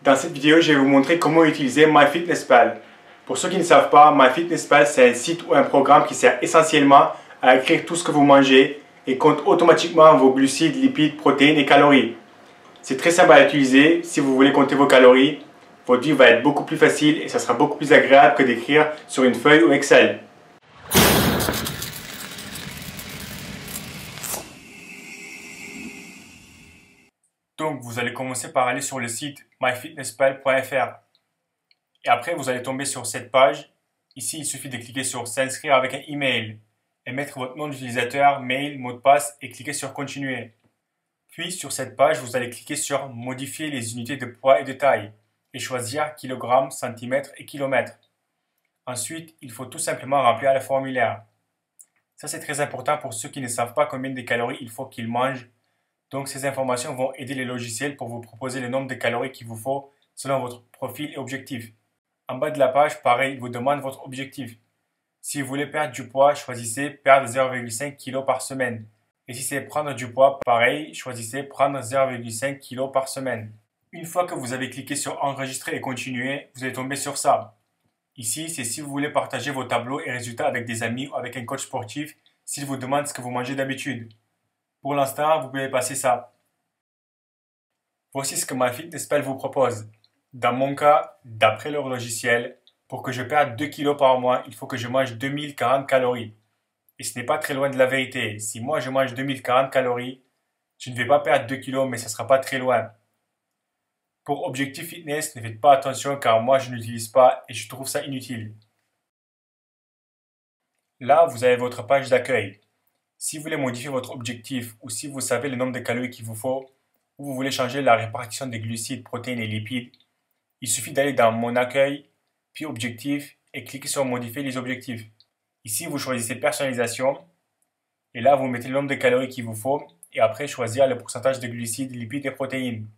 Dans cette vidéo, je vais vous montrer comment utiliser MyFitnessPal. Pour ceux qui ne savent pas, MyFitnessPal, c'est un site ou un programme qui sert essentiellement à écrire tout ce que vous mangez et compte automatiquement vos glucides, lipides, protéines et calories. C'est très simple à utiliser. Si vous voulez compter vos calories, votre vie va être beaucoup plus facile et ça sera beaucoup plus agréable que d'écrire sur une feuille ou Excel. Donc, vous allez commencer par aller sur le site myfitnesspal.fr. Et après, vous allez tomber sur cette page. Ici, il suffit de cliquer sur s'inscrire avec un email et mettre votre nom d'utilisateur, mail, mot de passe et cliquer sur continuer. Puis, sur cette page, vous allez cliquer sur modifier les unités de poids et de taille et choisir kg, cm et km. Ensuite, il faut tout simplement remplir le formulaire. Ça, c'est très important pour ceux qui ne savent pas combien de calories il faut qu'ils mangent. Donc, ces informations vont aider les logiciels pour vous proposer le nombre de calories qu'il vous faut selon votre profil et objectif. En bas de la page, pareil, il vous demande votre objectif. Si vous voulez perdre du poids, choisissez perdre 0,5 kg par semaine. Et si c'est prendre du poids, pareil, choisissez prendre 0,5 kg par semaine. Une fois que vous avez cliqué sur enregistrer et continuer, vous allez tomber sur ça. Ici, c'est si vous voulez partager vos tableaux et résultats avec des amis ou avec un coach sportif s'il vous demande ce que vous mangez d'habitude. Pour l'instant, vous pouvez passer ça. Voici ce que MyFitnessPal vous propose. Dans mon cas, d'après leur logiciel, pour que je perde 2 kg par mois, il faut que je mange 2040 calories. Et ce n'est pas très loin de la vérité. Si moi je mange 2040 calories, je ne vais pas perdre 2 kg, mais ça ne sera pas très loin. Pour Objectif Fitness, ne faites pas attention car moi je n'utilise pas et je trouve ça inutile. Là, vous avez votre page d'accueil. Si vous voulez modifier votre objectif ou si vous savez le nombre de calories qu'il vous faut, ou vous voulez changer la répartition des glucides, protéines et lipides, il suffit d'aller dans Mon accueil, puis Objectif et cliquer sur Modifier les objectifs. Ici, vous choisissez Personnalisation et là, vous mettez le nombre de calories qu'il vous faut et après choisir le pourcentage de glucides, lipides et protéines.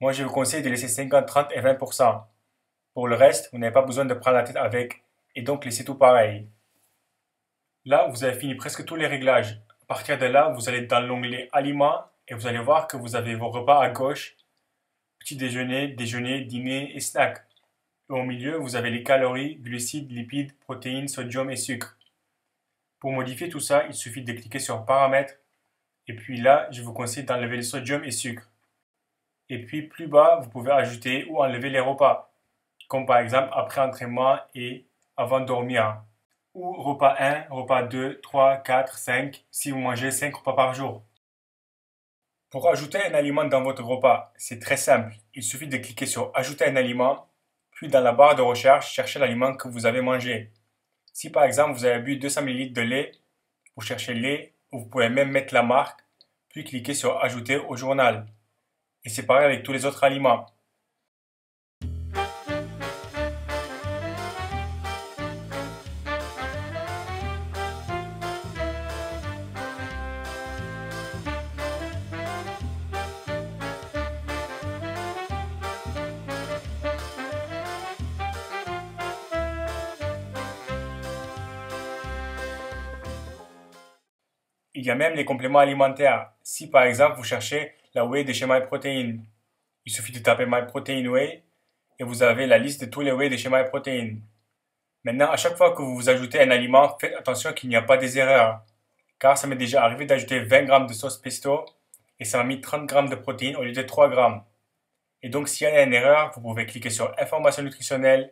Moi, je vous conseille de laisser 50, 30 et 20%. Pour le reste, vous n'avez pas besoin de prendre la tête avec et donc laissez tout pareil. Là, vous avez fini presque tous les réglages. À partir de là, vous allez dans l'onglet Aliments et vous allez voir que vous avez vos repas à gauche, petit déjeuner, déjeuner, dîner et snack. Et au milieu, vous avez les calories, glucides, lipides, protéines, sodium et sucre. Pour modifier tout ça, il suffit de cliquer sur Paramètres et puis là, je vous conseille d'enlever le sodium et sucre. Et puis plus bas, vous pouvez ajouter ou enlever les repas, comme par exemple après entraînement et avant de dormir. Ou repas 1, repas 2, 3, 4, 5, si vous mangez 5 repas par jour. Pour ajouter un aliment dans votre repas, c'est très simple. Il suffit de cliquer sur Ajouter un aliment, puis dans la barre de recherche, cherchez l'aliment que vous avez mangé. Si par exemple vous avez bu 200 ml de lait, vous cherchez lait, ou vous pouvez même mettre la marque, puis cliquez sur Ajouter au journal. Et c'est pareil avec tous les autres aliments. Il y a même les compléments alimentaires. Si par exemple vous cherchez la whey de chez MyProtein, il suffit de taper MyProtein Whey et vous avez la liste de tous les whey de chez MyProtein. Maintenant, à chaque fois que vous ajoutez un aliment, faites attention qu'il n'y a pas des erreurs. Car ça m'est déjà arrivé d'ajouter 20 g de sauce pesto et ça m'a mis 30 g de protéines au lieu de 3 g. Et donc s'il y a une erreur, vous pouvez cliquer sur Information nutritionnelle,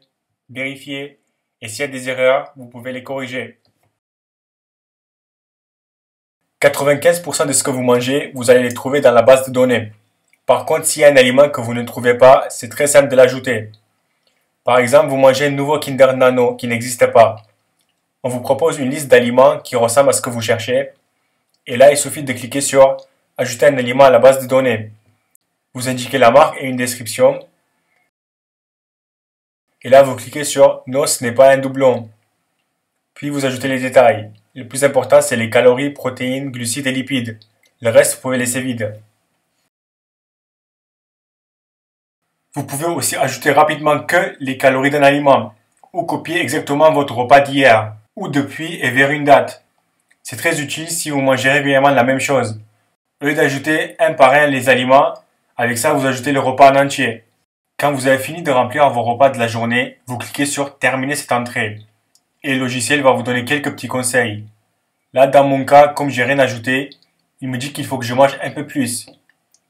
vérifier et s'il y a des erreurs, vous pouvez les corriger. 95% de ce que vous mangez, vous allez les trouver dans la base de données. Par contre, s'il y a un aliment que vous ne trouvez pas, c'est très simple de l'ajouter. Par exemple, vous mangez un nouveau Kinder Nano qui n'existe pas. On vous propose une liste d'aliments qui ressemble à ce que vous cherchez. Et là, il suffit de cliquer sur Ajouter un aliment à la base de données. Vous indiquez la marque et une description. Et là, vous cliquez sur Non, ce n'est pas un doublon. Puis vous ajoutez les détails. Le plus important, c'est les calories, protéines, glucides et lipides. Le reste, vous pouvez laisser vide. Vous pouvez aussi ajouter rapidement que les calories d'un aliment, ou copier exactement votre repas d'hier, ou depuis et vers une date. C'est très utile si vous mangez régulièrement la même chose. Au lieu d'ajouter un par un les aliments, avec ça vous ajoutez le repas en entier. Quand vous avez fini de remplir vos repas de la journée, vous cliquez sur Terminer cette entrée et le logiciel va vous donner quelques petits conseils. Là, dans mon cas, comme j'ai rien ajouté, il me dit qu'il faut que je mange un peu plus.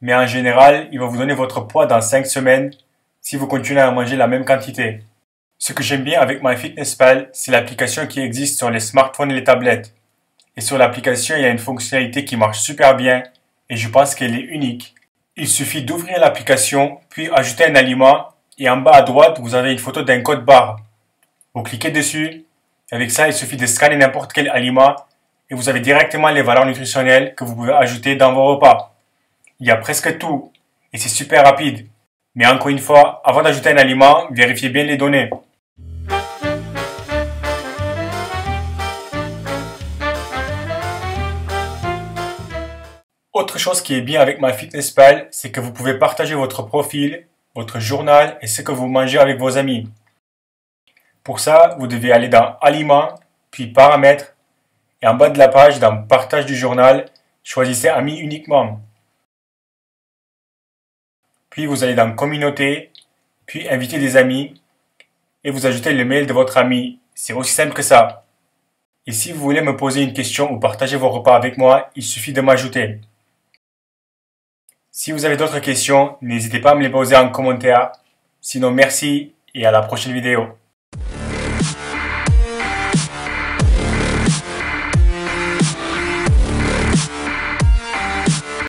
Mais en général, il va vous donner votre poids dans 5 semaines si vous continuez à manger la même quantité. Ce que j'aime bien avec MyFitnessPal, c'est l'application qui existe sur les smartphones et les tablettes. Et sur l'application, il y a une fonctionnalité qui marche super bien et je pense qu'elle est unique. Il suffit d'ouvrir l'application, puis ajouter un aliment et en bas à droite, vous avez une photo d'un code barre. Vous cliquez dessus. Avec ça, il suffit de scanner n'importe quel aliment et vous avez directement les valeurs nutritionnelles que vous pouvez ajouter dans vos repas. Il y a presque tout et c'est super rapide. Mais encore une fois, avant d'ajouter un aliment, vérifiez bien les données. Autre chose qui est bien avec MyFitnessPal, c'est que vous pouvez partager votre profil, votre journal et ce que vous mangez avec vos amis. Pour ça, vous devez aller dans Aliments, puis Paramètres, et en bas de la page, dans Partage du journal, choisissez Amis uniquement. Puis vous allez dans Communauté, puis Inviter des amis, et vous ajoutez le mail de votre ami. C'est aussi simple que ça. Et si vous voulez me poser une question ou partager vos repas avec moi, il suffit de m'ajouter. Si vous avez d'autres questions, n'hésitez pas à me les poser en commentaire. Sinon, merci et à la prochaine vidéo.